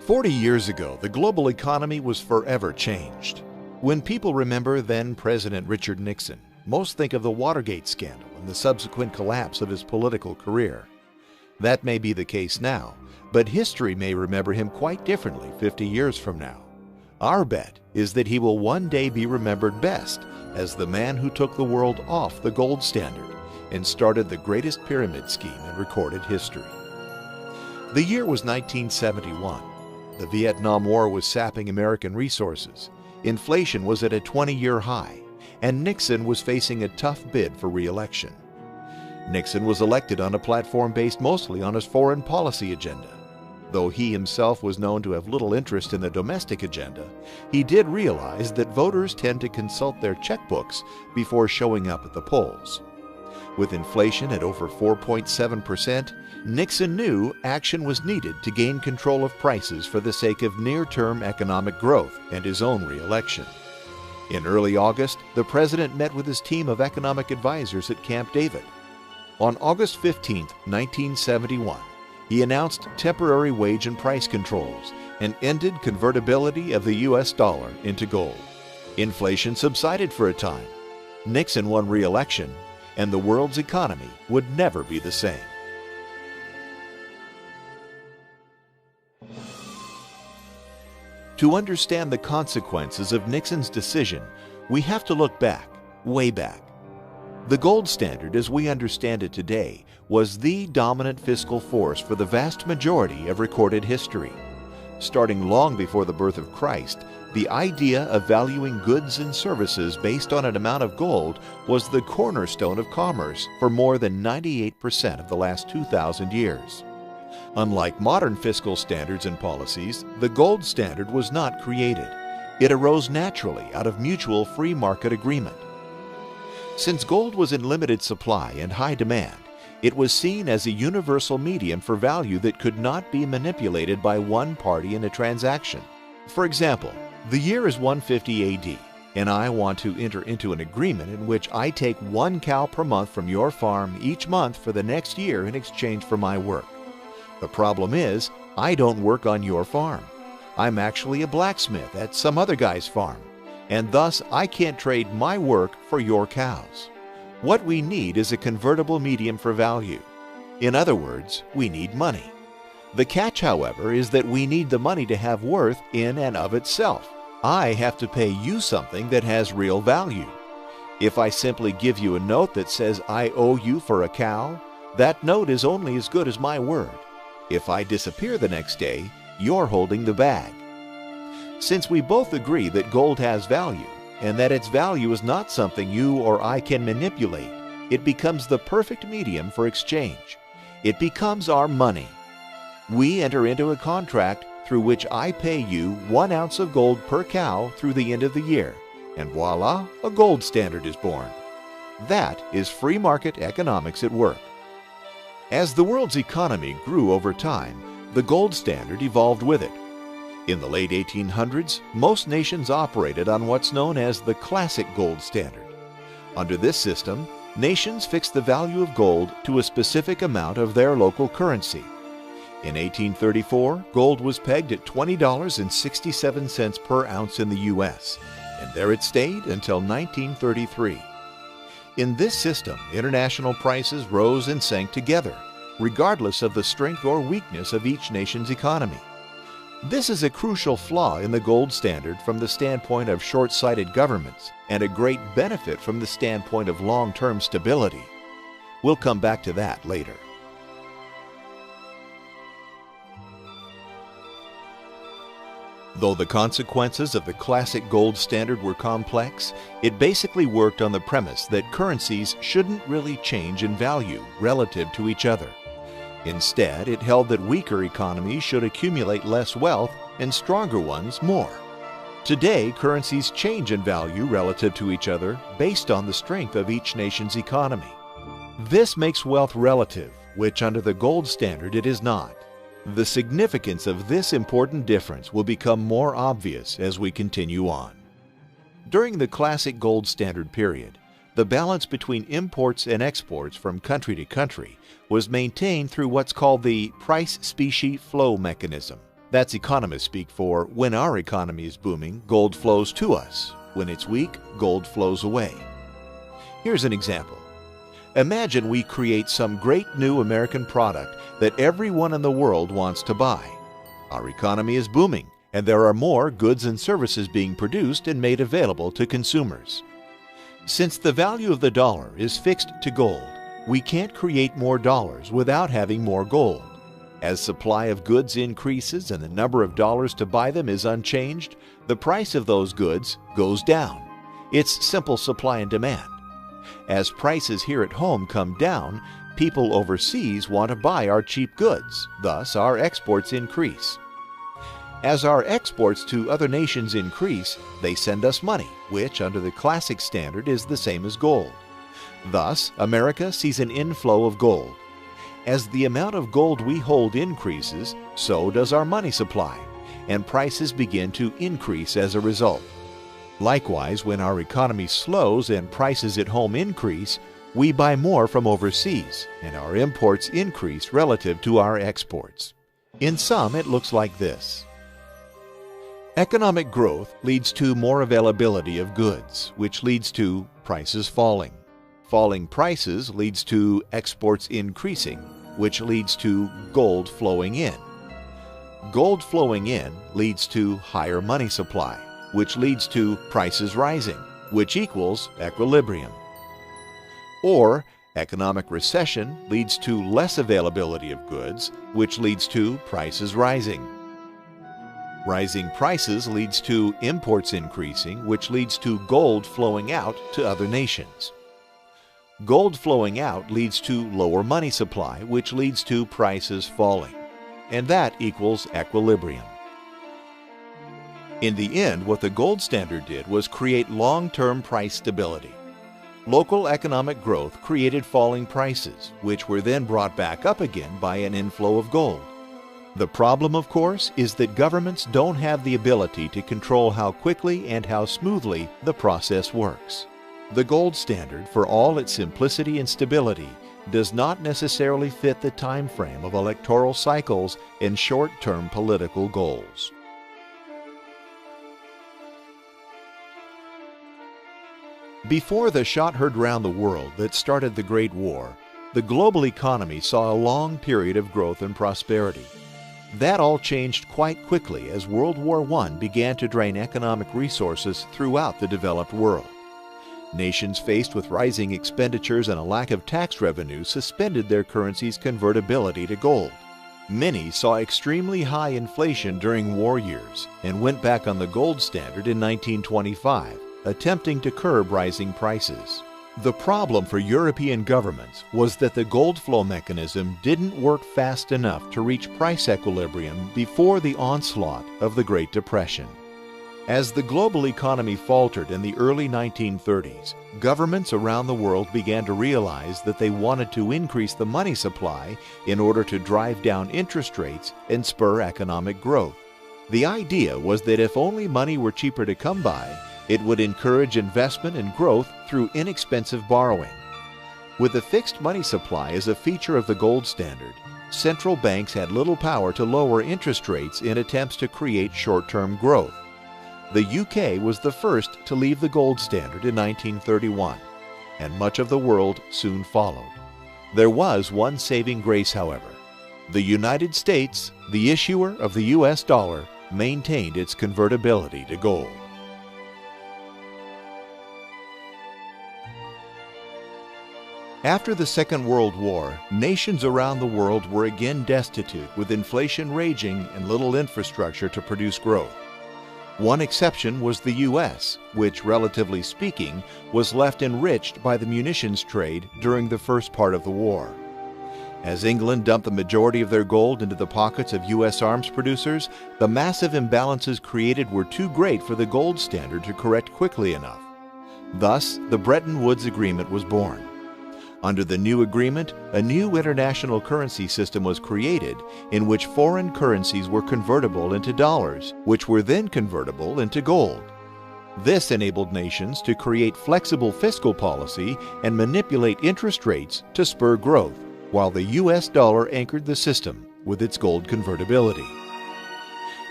40 years ago, the global economy was forever changed. When people remember then-President Richard Nixon, most think of the Watergate scandal and the subsequent collapse of his political career. That may be the case now, but history may remember him quite differently 50 years from now. Our bet is that he will one day be remembered best as the man who took the world off the gold standard and started the greatest pyramid scheme in recorded history. The year was 1971. The Vietnam War was sapping American resources. Inflation was at a 20-year high, and Nixon was facing a tough bid for re-election. Nixon was elected on a platform based mostly on his foreign policy agenda. Though he himself was known to have little interest in the domestic agenda, he did realize that voters tend to consult their checkbooks before showing up at the polls. With inflation at over 4.7%, Nixon knew action was needed to gain control of prices for the sake of near-term economic growth and his own re-election. In early August, the president met with his team of economic advisors at Camp David. On August 15, 1971, he announced temporary wage and price controls and ended convertibility of the U.S. dollar into gold. Inflation subsided for a time. Nixon won re-election, and the world's economy would never be the same. To understand the consequences of Nixon's decision, we have to look back, way back. The gold standard, as we understand it today, was the dominant fiscal force for the vast majority of recorded history. Starting long before the birth of Christ, the idea of valuing goods and services based on an amount of gold was the cornerstone of commerce for more than 98% of the last 2,000 years. Unlike modern fiscal standards and policies, the gold standard was not created. It arose naturally out of mutual free market agreement. Since gold was in limited supply and high demand, it was seen as a universal medium for value that could not be manipulated by one party in a transaction. For example, the year is 150 AD, and I want to enter into an agreement in which I take 1 cow per month from your farm each month for the next year in exchange for my work. The problem is, I don't work on your farm. I'm actually a blacksmith at some other guy's farm, and thus I can't trade my work for your cows. What we need is a convertible medium for value. In other words, we need money. The catch, however, is that we need the money to have worth in and of itself. I have to pay you something that has real value. If I simply give you a note that says I owe you for a cow, that note is only as good as my word. If I disappear the next day, you're holding the bag. Since we both agree that gold has value, and that its value is not something you or I can manipulate, it becomes the perfect medium for exchange. It becomes our money. We enter into a contract through which I pay you 1 ounce of gold per cow through the end of the year, and voila, a gold standard is born. That is free market economics at work. As the world's economy grew over time, the gold standard evolved with it. In the late 1800s, most nations operated on what's known as the classic gold standard. Under this system, nations fixed the value of gold to a specific amount of their local currency. In 1834, gold was pegged at $20.67 per ounce in the U.S., and there it stayed until 1933. In this system, international prices rose and sank together, regardless of the strength or weakness of each nation's economy. This is a crucial flaw in the gold standard from the standpoint of short-sighted governments, and a great benefit from the standpoint of long-term stability. We'll come back to that later. Though the consequences of the classic gold standard were complex, it basically worked on the premise that currencies shouldn't really change in value relative to each other. Instead, it held that weaker economies should accumulate less wealth and stronger ones more. Today, currencies change in value relative to each other based on the strength of each nation's economy. This makes wealth relative, which under the gold standard it is not. The significance of this important difference will become more obvious as we continue on. During the classic gold standard period, the balance between imports and exports from country to country was maintained through what's called the price-specie flow mechanism. That's economists speak for when our economy is booming, gold flows to us. When it's weak, gold flows away. Here's an example. Imagine we create some great new American product that everyone in the world wants to buy. Our economy is booming, and there are more goods and services being produced and made available to consumers. Since the value of the dollar is fixed to gold, we can't create more dollars without having more gold. As supply of goods increases and the number of dollars to buy them is unchanged, the price of those goods goes down. It's simple supply and demand. As prices here at home come down, people overseas want to buy our cheap goods. Thus, our exports increase. As our exports to other nations increase, they send us money, which under the classic standard is the same as gold. Thus, America sees an inflow of gold. As the amount of gold we hold increases, so does our money supply, and prices begin to increase as a result. Likewise, when our economy slows and prices at home increase, we buy more from overseas, and our imports increase relative to our exports. In sum, it looks like this. Economic growth leads to more availability of goods, which leads to prices falling. Falling prices leads to exports increasing, which leads to gold flowing in. Gold flowing in leads to higher money supply, which leads to prices rising, which equals equilibrium. Or economic recession leads to less availability of goods, which leads to prices rising. Rising prices leads to imports increasing, which leads to gold flowing out to other nations. Gold flowing out leads to lower money supply, which leads to prices falling. And that equals equilibrium. In the end, what the gold standard did was create long-term price stability. Local economic growth created falling prices, which were then brought back up again by an inflow of gold. The problem, of course, is that governments don't have the ability to control how quickly and how smoothly the process works. The gold standard, for all its simplicity and stability, does not necessarily fit the time frame of electoral cycles and short-term political goals. Before the shot heard round the world that started the Great War, the global economy saw a long period of growth and prosperity. That all changed quite quickly as World War I began to drain economic resources throughout the developed world. Nations faced with rising expenditures and a lack of tax revenue suspended their currency's convertibility to gold. Many saw extremely high inflation during war years and went back on the gold standard in 1925, attempting to curb rising prices. The problem for European governments was that the gold flow mechanism didn't work fast enough to reach price equilibrium before the onslaught of the Great Depression. As the global economy faltered in the early 1930s, governments around the world began to realize that they wanted to increase the money supply in order to drive down interest rates and spur economic growth. The idea was that if only money were cheaper to come by, it would encourage investment and growth through inexpensive borrowing. With a fixed money supply as a feature of the gold standard, central banks had little power to lower interest rates in attempts to create short-term growth. The UK was the first to leave the gold standard in 1931, and much of the world soon followed. There was one saving grace, however. The United States, the issuer of the US dollar, maintained its convertibility to gold. After the Second World War, nations around the world were again destitute, with inflation raging and little infrastructure to produce growth. One exception was the U.S., which, relatively speaking, was left enriched by the munitions trade during the first part of the war. As England dumped the majority of their gold into the pockets of U.S. arms producers, the massive imbalances created were too great for the gold standard to correct quickly enough. Thus, the Bretton Woods Agreement was born. Under the new agreement, a new international currency system was created in which foreign currencies were convertible into dollars, which were then convertible into gold. This enabled nations to create flexible fiscal policy and manipulate interest rates to spur growth, while the U.S. dollar anchored the system with its gold convertibility.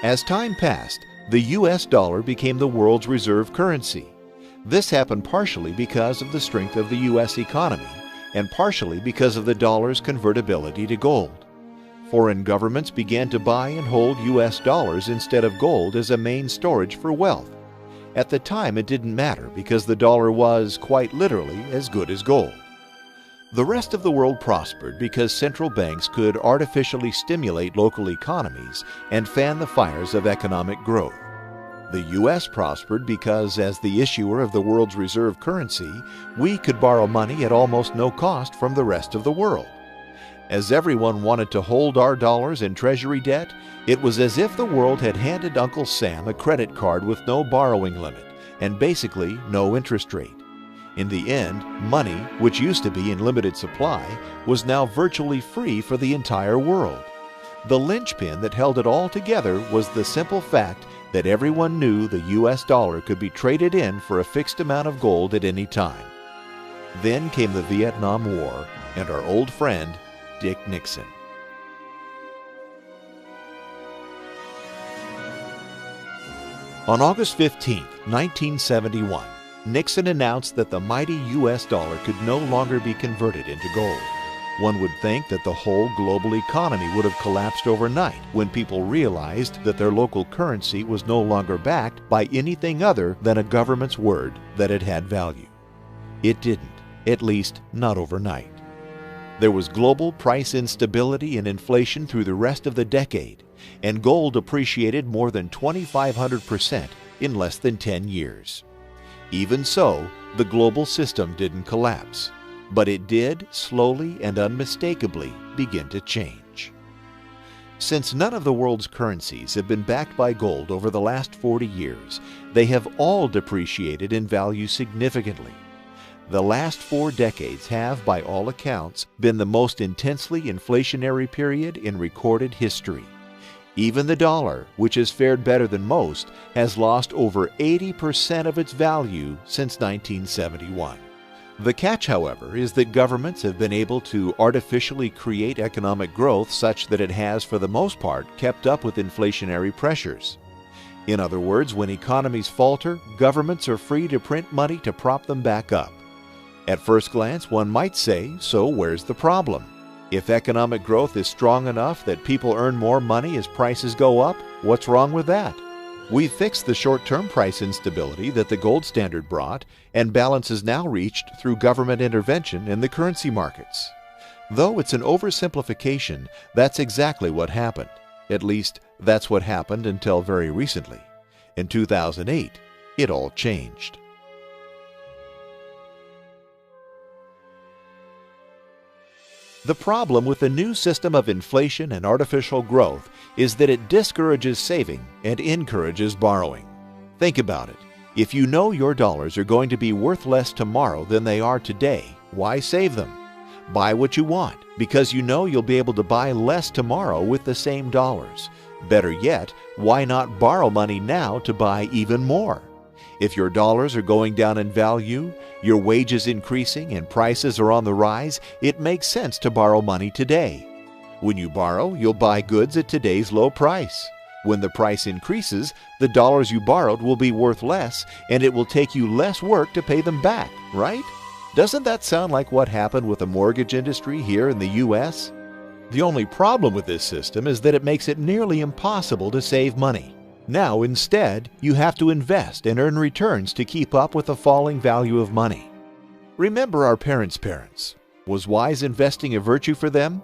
As time passed, the US dollar became the world's reserve currency. This happened partially because of the strength of the US economy and partially because of the dollar's convertibility to gold. Foreign governments began to buy and hold US dollars instead of gold as a main storage for wealth. At the time, it didn't matter because the dollar was, quite literally, as good as gold. The rest of the world prospered because central banks could artificially stimulate local economies and fan the fires of economic growth. The U.S. prospered because, as the issuer of the world's reserve currency, we could borrow money at almost no cost from the rest of the world. As everyone wanted to hold our dollars in treasury debt, it was as if the world had handed Uncle Sam a credit card with no borrowing limit and basically no interest rate. In the end, money, which used to be in limited supply, was now virtually free for the entire world. The linchpin that held it all together was the simple fact that everyone knew the US dollar could be traded in for a fixed amount of gold at any time. Then came the Vietnam War and our old friend, Dick Nixon. On August 15, 1971, Nixon announced that the mighty US dollar could no longer be converted into gold. One would think that the whole global economy would have collapsed overnight when people realized that their local currency was no longer backed by anything other than a government's word that it had value. It didn't, at least not overnight. There was global price instability and inflation through the rest of the decade, and gold appreciated more than 2,500% in less than 10 years. Even so, the global system didn't collapse, but it did slowly and unmistakably begin to change. Since none of the world's currencies have been backed by gold over the last 40 years, they have all depreciated in value significantly. The last 4 decades have, by all accounts, been the most intensely inflationary period in recorded history. Even the dollar, which has fared better than most, has lost over 80% of its value since 1971. The catch, however, is that governments have been able to artificially create economic growth such that it has, for the most part, kept up with inflationary pressures. In other words, when economies falter, governments are free to print money to prop them back up. At first glance, one might say, so where's the problem? If economic growth is strong enough that people earn more money as prices go up, what's wrong with that? We've fixed the short-term price instability that the gold standard brought, and balance is now reached through government intervention in the currency markets. Though it's an oversimplification, that's exactly what happened. At least, that's what happened until very recently. In 2008, it all changed. The problem with the new system of inflation and artificial growth is that it discourages saving and encourages borrowing. Think about it. If you know your dollars are going to be worth less tomorrow than they are today, why save them? Buy what you want because you know you'll be able to buy less tomorrow with the same dollars. Better yet, why not borrow money now to buy even more? If your dollars are going down in value, your wages increasing, and prices are on the rise, it makes sense to borrow money today. When you borrow, you'll buy goods at today's low price. When the price increases, the dollars you borrowed will be worth less, and it will take you less work to pay them back, right? Doesn't that sound like what happened with the mortgage industry here in the U.S.? The only problem with this system is that it makes it nearly impossible to save money. Now, instead, you have to invest and earn returns to keep up with the falling value of money. Remember our parents' parents. Was wise investing a virtue for them?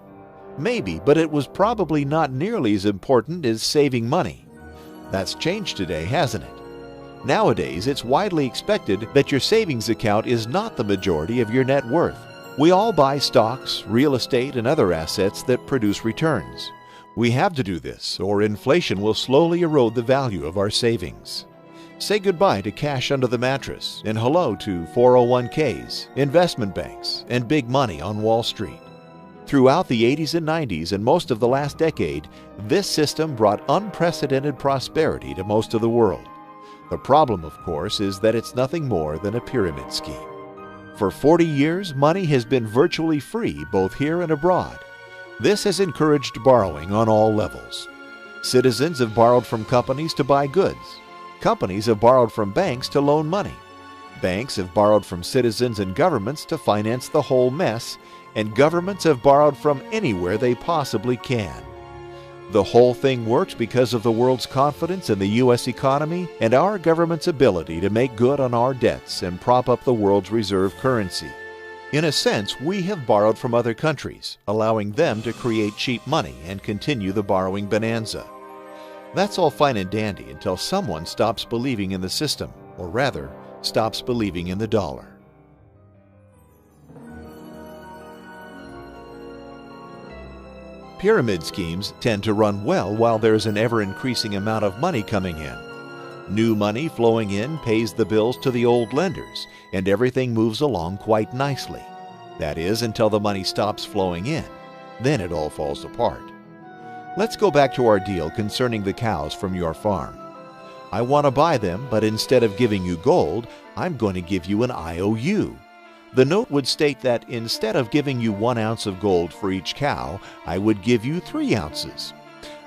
Maybe, but it was probably not nearly as important as saving money. That's changed today, hasn't it? Nowadays, it's widely expected that your savings account is not the majority of your net worth. We all buy stocks, real estate, and other assets that produce returns. We have to do this, or inflation will slowly erode the value of our savings. Say goodbye to cash under the mattress and hello to 401ks, investment banks, and big money on Wall Street. Throughout the 80s and 90s and most of the last decade, this system brought unprecedented prosperity to most of the world. The problem, of course, is that it's nothing more than a pyramid scheme. For 40 years, money has been virtually free both here and abroad. This has encouraged borrowing on all levels. Citizens have borrowed from companies to buy goods. Companies have borrowed from banks to loan money. Banks have borrowed from citizens and governments to finance the whole mess, and governments have borrowed from anywhere they possibly can. The whole thing worked because of the world's confidence in the U.S. economy and our government's ability to make good on our debts and prop up the world's reserve currency. In a sense, we have borrowed from other countries, allowing them to create cheap money and continue the borrowing bonanza. That's all fine and dandy until someone stops believing in the system, or rather, stops believing in the dollar. Pyramid schemes tend to run well while there's an ever-increasing amount of money coming in. New money flowing in pays the bills to the old lenders, and everything moves along quite nicely. That is, until the money stops flowing in. Then it all falls apart. Let's go back to our deal concerning the cows from your farm. I want to buy them, but instead of giving you gold, I'm going to give you an IOU. The note would state that instead of giving you 1 ounce of gold for each cow, I would give you 3 ounces.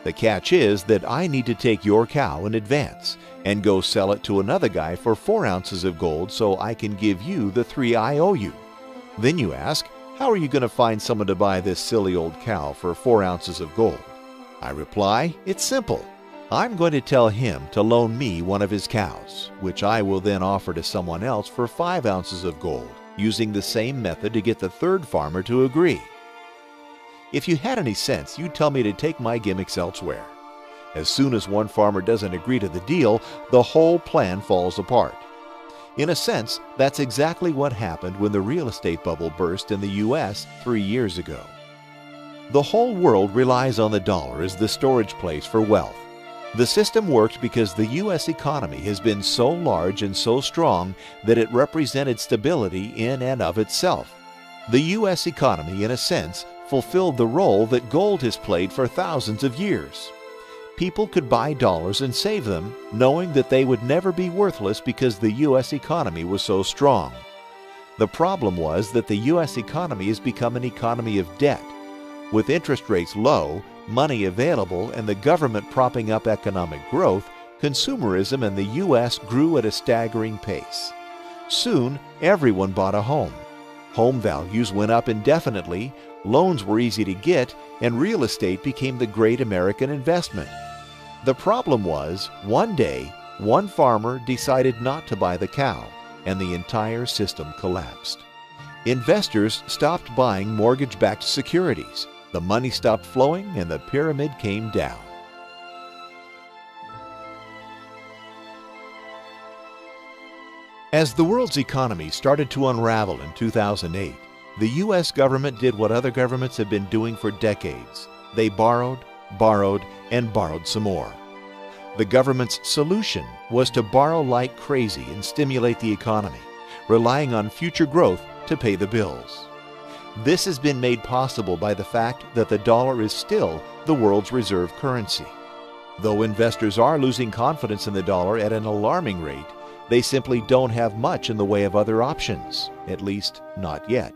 The catch is that I need to take your cow in advance and go sell it to another guy for 4 ounces of gold so I can give you the 3 I owe you. Then you ask, how are you going to find someone to buy this silly old cow for 4 ounces of gold? I reply, it's simple. I'm going to tell him to loan me one of his cows, which I will then offer to someone else for 5 ounces of gold, using the same method to get the third farmer to agree. If you had any sense, you'd tell me to take my gimmicks elsewhere. As soon as one farmer doesn't agree to the deal, the whole plan falls apart. In a sense, that's exactly what happened when the real estate bubble burst in the U.S. 3 years ago. The whole world relies on the dollar as the storage place for wealth. The system worked because the U.S. economy has been so large and so strong that it represented stability in and of itself. The U.S. economy, in a sense, fulfilled the role that gold has played for thousands of years. People could buy dollars and save them, knowing that they would never be worthless because the U.S. economy was so strong. The problem was that the U.S. economy has become an economy of debt. With interest rates low, money available, and the government propping up economic growth, consumerism in the U.S. grew at a staggering pace. Soon, everyone bought a home. Home values went up indefinitely, loans were easy to get, and real estate became the great American investment. The problem was, one day, one farmer decided not to buy the cow, and the entire system collapsed. Investors stopped buying mortgage-backed securities. The money stopped flowing and the pyramid came down. As the world's economy started to unravel in 2008, the U.S. government did what other governments have been doing for decades. They borrowed, and borrowed some more. The government's solution was to borrow like crazy and stimulate the economy, relying on future growth to pay the bills. This has been made possible by the fact that the dollar is still the world's reserve currency. Though investors are losing confidence in the dollar at an alarming rate, they simply don't have much in the way of other options, at least not yet.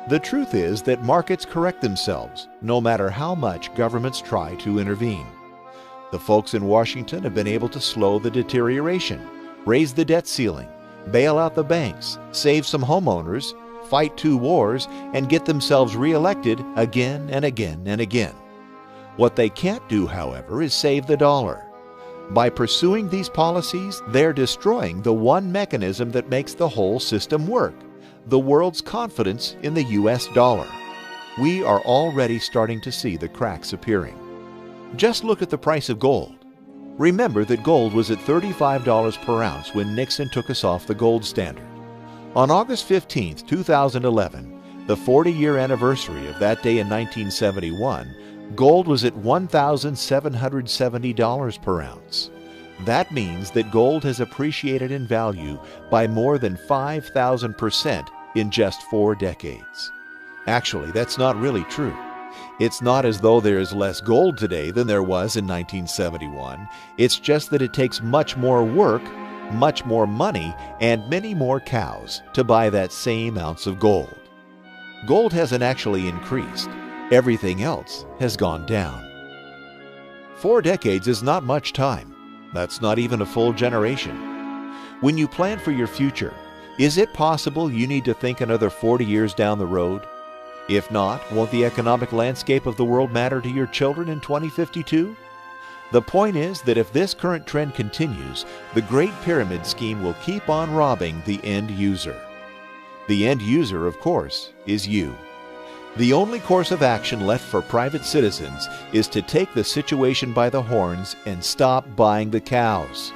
The truth is that markets correct themselves, no matter how much governments try to intervene. The folks in Washington have been able to slow the deterioration, raise the debt ceiling, bail out the banks, save some homeowners, fight 2 wars, and get themselves reelected again and again and again. What they can't do, however, is save the dollar. By pursuing these policies, they're destroying the one mechanism that makes the whole system work, the world's confidence in the U.S. dollar. We are already starting to see the cracks appearing. Just look at the price of gold. Remember that gold was at $35 per ounce when Nixon took us off the gold standard. On August 15, 2011, the 40-year anniversary of that day in 1971, gold was at $1,770 per ounce. That means that gold has appreciated in value by more than 5,000% in just 4 decades. Actually, that's not really true. It's not as though there is less gold today than there was in 1971. It's just that it takes much more work, much more money, and many more cows to buy that same ounce of gold. Gold hasn't actually increased. Everything else has gone down. 4 decades is not much time. That's not even a full generation. When you plan for your future, is it possible you need to think another 40 years down the road? If not, won't the economic landscape of the world matter to your children in 2052? The point is that if this current trend continues, the Great Pyramid scheme will keep on robbing the end user. The end user, of course, is you. The only course of action left for private citizens is to take the situation by the horns and stop buying the cows.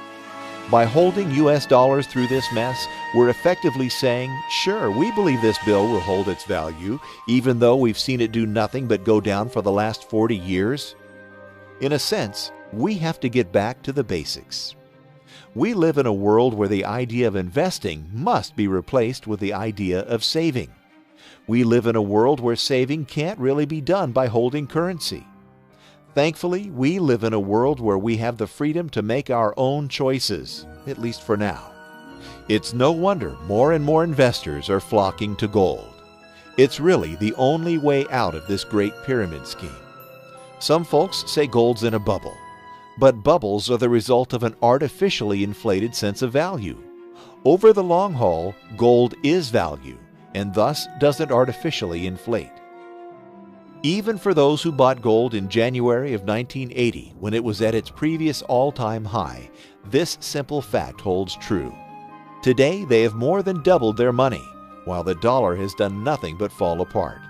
By holding US dollars through this mess, we're effectively saying, sure, we believe this bill will hold its value, even though we've seen it do nothing but go down for the last 40 years. In a sense, we have to get back to the basics. We live in a world where the idea of investing must be replaced with the idea of saving. We live in a world where saving can't really be done by holding currency. Thankfully, we live in a world where we have the freedom to make our own choices, at least for now. It's no wonder more and more investors are flocking to gold. It's really the only way out of this Great Pyramid scheme. Some folks say gold's in a bubble, but bubbles are the result of an artificially inflated sense of value. Over the long haul, gold is value, and thus doesn't artificially inflate. Even for those who bought gold in January of 1980, when it was at its previous all-time high, this simple fact holds true. Today, they have more than doubled their money, while the dollar has done nothing but fall apart.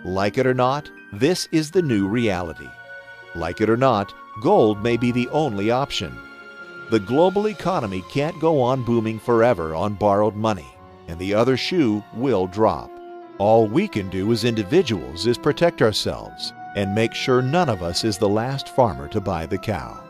Like it or not, this is the new reality. Like it or not, gold may be the only option. The global economy can't go on booming forever on borrowed money, and the other shoe will drop. All we can do as individuals is protect ourselves and make sure none of us is the last farmer to buy the cow.